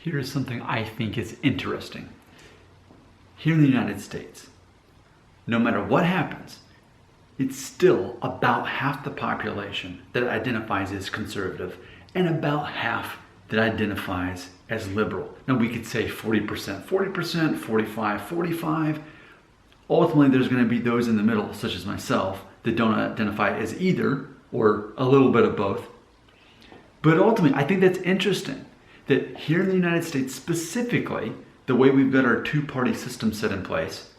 Here's something I think is interesting. Here in the United States, no matter what happens, it's still about half the population that identifies as conservative and about half that identifies as liberal. Now we could say 40%, 45, 45. Ultimately, there's going to be those in the middle, such as myself, that don't identify as either or a little bit of both. But ultimately, I think that's interesting that here in the United States specifically, the way we've got our two-party system set in place,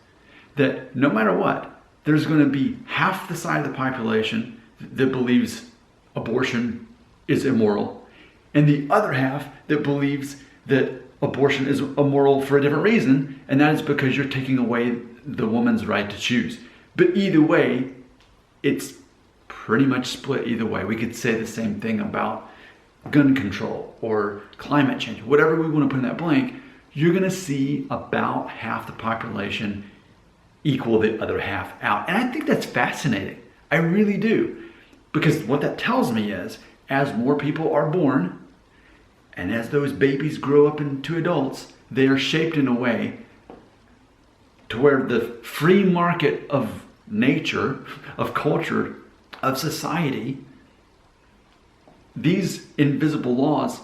that no matter what, there's going to be half the side of the population that believes abortion is immoral, and the other half that believes that abortion is immoral for a different reason, and that is because you're taking away the woman's right to choose. But either way, it's pretty much split either way. We could say the same thing about gun control or climate change, whatever we want to put in that blank. You're going to see about half the population equal the other half out. And I think that's fascinating. I really do. Because what that tells me is, as more people are born, and as those babies grow up into adults, they are shaped in a way to where the free market of nature, of culture, of society, these invisible laws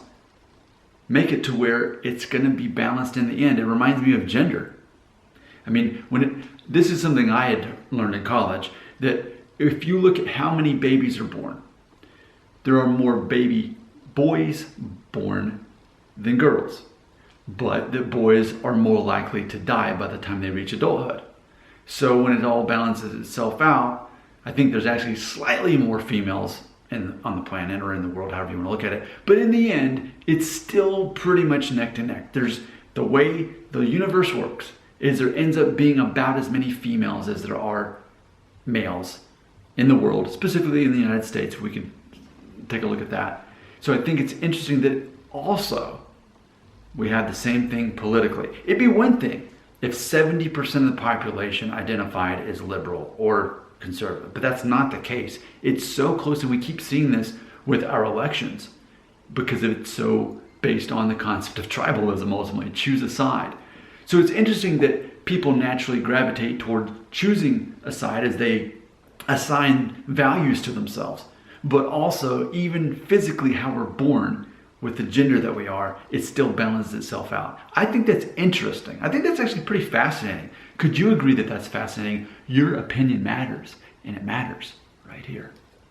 make it to where it's going to be balanced in the end. It reminds me of gender. I mean, this is something I had learned in college, that if you look at how many babies are born, there are more baby boys born than girls. But that boys are more likely to die by the time they reach adulthood. So when it all balances itself out, I think there's actually slightly more females on the planet or in the world, however you want to look at it. But in the end, it's still pretty much neck to neck. There's the way the universe works is there ends up being about as many females as there are males in the world, specifically in the United States. We could take a look at that. So I think it's interesting that also we have the same thing politically. It'd be one thing if 70% of the population identified as liberal or conservative, but that's not the case. It's so close, and we keep seeing this with our elections because it's so based on the concept of tribalism, ultimately, choose a side. So it's interesting that people naturally gravitate toward choosing a side as they assign values to themselves. But also, even physically how we're born with the gender that we are, it still balances itself out. I think that's interesting. I think that's actually pretty fascinating. Could you agree that that's fascinating? Your opinion matters, and it matters right here.